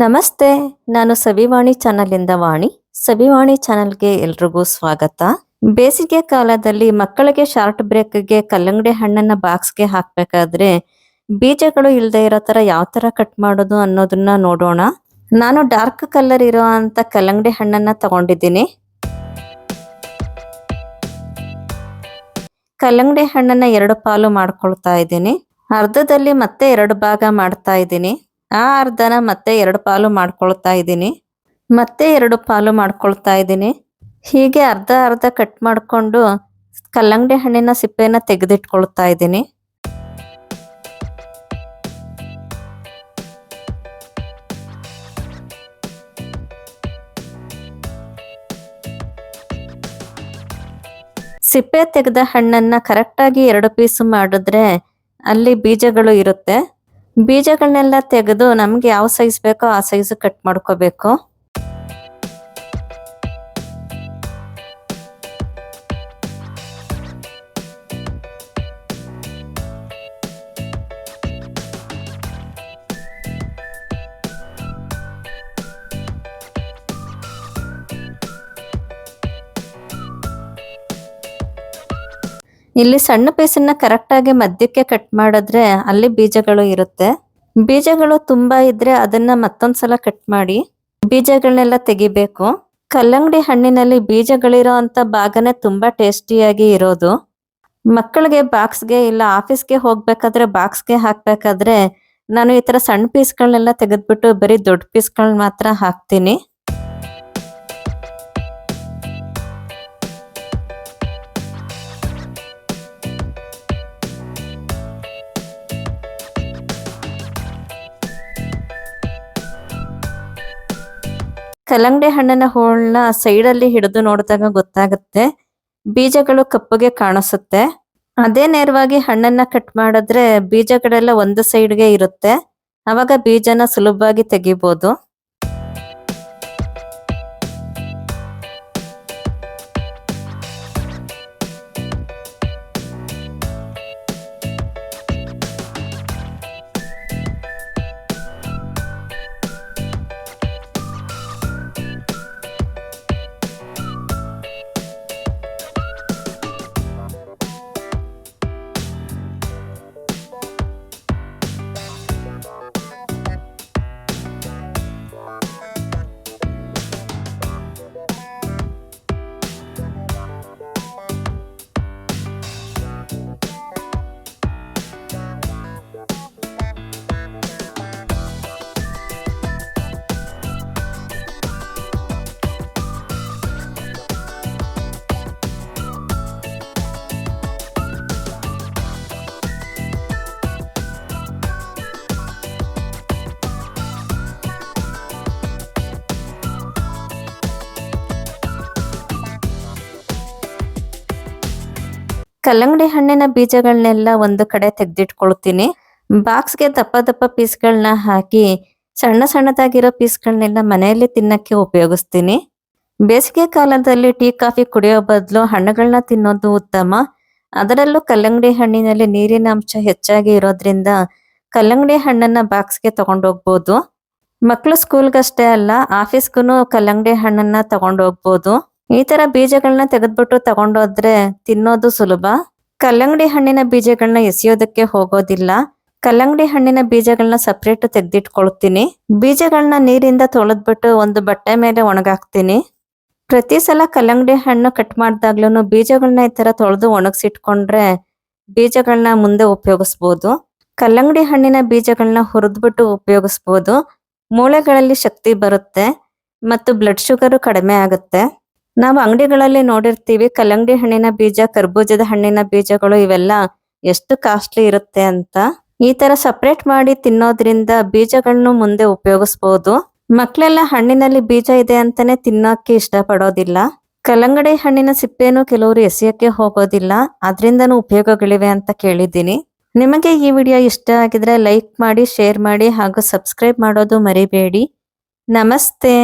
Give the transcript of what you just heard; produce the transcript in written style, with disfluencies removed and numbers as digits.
ನಮಸ್ತೆ. ನಾನು ಸವಿವಾಣಿ ಚಾನಲಿಂದ ವಾಣಿ. ಸವಿವಾಣಿ ಚಾನಲ್ಗೆ ಎಲ್ರಿಗೂ ಸ್ವಾಗತ. ಬೇಸಿಗೆ ಕಾಲದಲ್ಲಿ ಮಕ್ಕಳಿಗೆ ಶಾರ್ಟ್ ಬ್ರೇಕ್ಗೆ ಕಲ್ಲಂಗಡಿ ಹಣ್ಣನ್ನ ಬಾಕ್ಸ್ಗೆ ಹಾಕಬೇಕಾದ್ರೆ ಬೀಜಗಳು ಇಲ್ಲದೆ ಇರೋ ತರ ಯಾವ ತರ ಕಟ್ ಮಾಡೋದು ಅನ್ನೋದನ್ನ ನೋಡೋಣ. ನಾನು ಡಾರ್ಕ್ ಕಲರ್ ಇರೋ ಅಂತ ಕಲ್ಲಂಗಡಿ ಹಣ್ಣನ್ನ ತಗೊಂಡಿದ್ದೀನಿ. ಕಲ್ಲಂಗಡಿ ಹಣ್ಣನ್ನ 2 ಪಾಲು ಮಾಡ್ಕೊಳ್ತಾ ಇದ್ದೀನಿ. ಅರ್ಧದಲ್ಲಿ ಮತ್ತೆ 2 ಭಾಗ ಮಾಡ್ತಾ ಇದ್ದೀನಿ. ಆ ಅರ್ಧನ ಮತ್ತೆ 2 ಪಾಲು ಮಾಡ್ಕೊಳ್ತಾ ಇದ್ದೀನಿ. ಮತ್ತೆ 2 ಪಾಲು ಮಾಡ್ಕೊಳ್ತಾ ಇದ್ದೀನಿ. ಹೀಗೆ ಅರ್ಧ ಅರ್ಧ ಕಟ್ ಮಾಡಿಕೊಂಡು ಕಲ್ಲಂಗಡಿ ಹಣ್ಣಿನ ಸಿಪ್ಪೆನ ತೆಗೆದಿಟ್ಕೊಳ್ತಾ ಇದ್ದೀನಿ. ಸಿಪ್ಪೆ ತೆಗೆದ ಹಣ್ಣನ್ನ ಕರೆಕ್ಟಾಗಿ 2 ಪೀಸ್ ಮಾಡಿದ್ರೆ ಅಲ್ಲಿ ಬೀಜಗಳು ಇರುತ್ತೆ. ಬೀಜಗಳನ್ನೆಲ್ಲ ತೆಗೆದು ನಮ್ಗೆ ಯಾವ ಸೈಜ್ ಬೇಕೋ ಆ ಸೈಜ್ ಕಟ್ ಮಾಡ್ಕೋಬೇಕು. ಇಲ್ಲಿ ಸಣ್ಣ ಪೀಸನ್ನ ಕರೆಕ್ಟಾಗಿ ಮಧ್ಯಕ್ಕೆ ಕಟ್ ಮಾಡಿದ್ರೆ ಅಲ್ಲಿ ಬೀಜಗಳು ಇರುತ್ತೆ. ಬೀಜಗಳು ತುಂಬಾ ಇದ್ರೆ ಅದನ್ನ ಮತ್ತೊಂದ್ಸಲ ಕಟ್ ಮಾಡಿ ಬೀಜಗಳನ್ನೆಲ್ಲ ತೆಗಿಬೇಕು. ಕಲ್ಲಂಗಡಿ ಹಣ್ಣಿನಲ್ಲಿ ಬೀಜಗಳಿರೋ ಅಂತ ಭಾಗನೇ ತುಂಬಾ ಟೇಸ್ಟಿಯಾಗಿ ಇರೋದು. ಮಕ್ಕಳಿಗೆ ಬಾಕ್ಸ್ಗೆ ಇಲ್ಲ ಆಫೀಸ್ಗೆ ಹೋಗ್ಬೇಕಾದ್ರೆ ಬಾಕ್ಸ್ಗೆ ಹಾಕ್ಬೇಕಾದ್ರೆ ನಾನು ಈ ತರ ಸಣ್ಣ ಪೀಸ್ಗಳನ್ನೆಲ್ಲ ತೆಗೆದ್ಬಿಟ್ಟು ಬರೀ ದೊಡ್ಡ ಪೀಸ್ಗಳನ್ನ ಮಾತ್ರ ಹಾಕ್ತೀನಿ. ಕಲ್ಲಂಗಡಿ ಹಣ್ಣಿನ ಹೋಳನ್ನ ಸೈಡಲ್ಲಿ ಹಿಡಿದು ನೋಡಿದಾಗ ಗೊತ್ತಾಗುತ್ತೆ ಬೀಜಗಳು ಕಪ್ಪಗೆ ಕಾಣಿಸುತ್ತೆ. ಅದೇ ನೇರವಾಗಿ ಹಣ್ಣನ್ನ ಕಟ್ ಮಾಡಿದ್ರೆ ಬೀಜಗಳೆಲ್ಲ ಒಂದು ಸೈಡ್ಗೆ ಇರುತ್ತೆ. ಅವಾಗ ಬೀಜನ ಸುಲಭವಾಗಿ ತೆಗಿಬಹುದು. ಕಲ್ಲಂಗಡಿ ಹಣ್ಣಿನ ಬೀಜಗಳನ್ನೆಲ್ಲ ಒಂದು ಕಡೆ ತೆಗೆದಿಟ್ಕೊಳ್ತೀನಿ. ಬಾಕ್ಸ್ಗೆ ದಪ್ಪ ದಪ್ಪ ಪೀಸ್ಗಳನ್ನ ಹಾಕಿ ಸಣ್ಣ ಸಣ್ಣದಾಗಿರೋ ಪೀಸ್ಗಳನ್ನೆಲ್ಲ ಮನೆಯಲ್ಲಿ ತಿನ್ನಕ್ಕೆ ಉಪಯೋಗಿಸ್ತೀನಿ. ಬೇಸಿಗೆ ಕಾಲದಲ್ಲಿ ಟೀ ಕಾಫಿ ಕುಡಿಯೋ ಬದಲು ಹಣ್ಣುಗಳನ್ನ ತಿನ್ನೋದು ಉತ್ತಮ. ಅದರಲ್ಲೂ ಕಲ್ಲಂಗಡಿ ಹಣ್ಣಿನಲ್ಲಿ ನೀರಿನ ಅಂಶ ಹೆಚ್ಚಾಗಿ ಇರೋದ್ರಿಂದ ಕಲ್ಲಂಗಡಿ ಹಣ್ಣನ್ನ ಬಾಕ್ಸ್ಗೆ ತಗೊಂಡೋಗ್ಬೋದು. ಮಕ್ಕಳು ಸ್ಕೂಲ್ಗಷ್ಟೇ ಅಲ್ಲ ಆಫೀಸ್ಗೂ ಕಲ್ಲಂಗಡಿ ಹಣ್ಣನ್ನ ತಗೊಂಡೋಗ್ಬೋದು. ಈ ತರ ಬೀಜಗಳನ್ನ ತೆಗೆದ್ಬಿಟ್ಟು ತಗೊಂಡೋದ್ರೆ ತಿನ್ನೋದು ಸುಲಭ. ಕಲ್ಲಂಗಡಿ ಹಣ್ಣಿನ ಬೀಜಗಳನ್ನ ಎಸೆಯೋದಕ್ಕೆ ಹೋಗೋದಿಲ್ಲ. ಕಲ್ಲಂಗಡಿ ಹಣ್ಣಿನ ಬೀಜಗಳನ್ನ ಸಪ್ರೇಟ್ ತೆಗೆದಿಟ್ಕೊಳ್ತೀನಿ. ಬೀಜಗಳನ್ನ ನೀರಿಂದ ತೊಳೆದ್ಬಿಟ್ಟು ಒಂದು ಬಟ್ಟೆ ಮೇಲೆ ಒಣಗಾಕ್ತೀನಿ. ಪ್ರತಿ ಸಲ ಕಲ್ಲಂಗಡಿ ಹಣ್ಣು ಕಟ್ ಮಾಡಿದಾಗ್ಲೂ ಬೀಜಗಳನ್ನ ಈ ತರ ತೊಳೆದು ಒಣಗಿಸಿಟ್ಕೊಂಡ್ರೆ ಬೀಜಗಳನ್ನ ಮುಂದೆ ಉಪಯೋಗಿಸ್ಬೋದು. ಕಲ್ಲಂಗಡಿ ಹಣ್ಣಿನ ಬೀಜಗಳನ್ನ ಹುರಿದ್ಬಿಟ್ಟು ಉಪಯೋಗಿಸ್ಬೋದು. ಮೂಳೆಗಳಲ್ಲಿ ಶಕ್ತಿ ಬರುತ್ತೆ ಮತ್ತು ಬ್ಲಡ್ ಶುಗರ್ ಕಡಿಮೆ ಆಗುತ್ತೆ. ನಾವು ಅಂಗಡಿಗಳಲ್ಲಿ ನೋಡಿರ್ತೀವಿ ಕಲ್ಲಂಗಡಿ ಹಣ್ಣಿನ ಬೀಜ, ಕರ್ಬೂಜದ ಹಣ್ಣಿನ ಬೀಜಗಳು ಇವೆಲ್ಲ ಎಷ್ಟು ಕಾಸ್ಟ್ಲಿ ಇರುತ್ತೆ ಅಂತ. ಈ ತರ ಸಪ್ರೇಟ್ ಮಾಡಿ ತಿನ್ನೋದ್ರಿಂದ ಬೀಜಗಳನ್ನು ಮುಂದೆ ಉಪಯೋಗಿಸ್ಬೋದು. ಮಕ್ಕಳೆಲ್ಲ ಹಣ್ಣಿನಲ್ಲಿ ಬೀಜ ಇದೆ ಅಂತಾನೆ ತಿನ್ನೋಕೆ ಇಷ್ಟಪಡೋದಿಲ್ಲ. ಕಲ್ಲಂಗಡಿ ಹಣ್ಣಿನ ಸಿಪ್ಪೆನೂ ಕೆಲವರು ಎಸೆಯಕ್ಕೆ ಹೋಗೋದಿಲ್ಲ. ಅದರಿಂದನೂ ಉಪಯೋಗಗಳಿವೆ ಅಂತ ಕೇಳಿದ್ದೀನಿ. ನಿಮಗೆ ಈ ವಿಡಿಯೋ ಇಷ್ಟ ಆಗಿದ್ರೆ ಲೈಕ್ ಮಾಡಿ, ಶೇರ್ ಮಾಡಿ ಹಾಗೂ ಸಬ್ಸ್ಕ್ರೈಬ್ ಮಾಡೋದು ಮರಿಬೇಡಿ. ನಮಸ್ತೆ.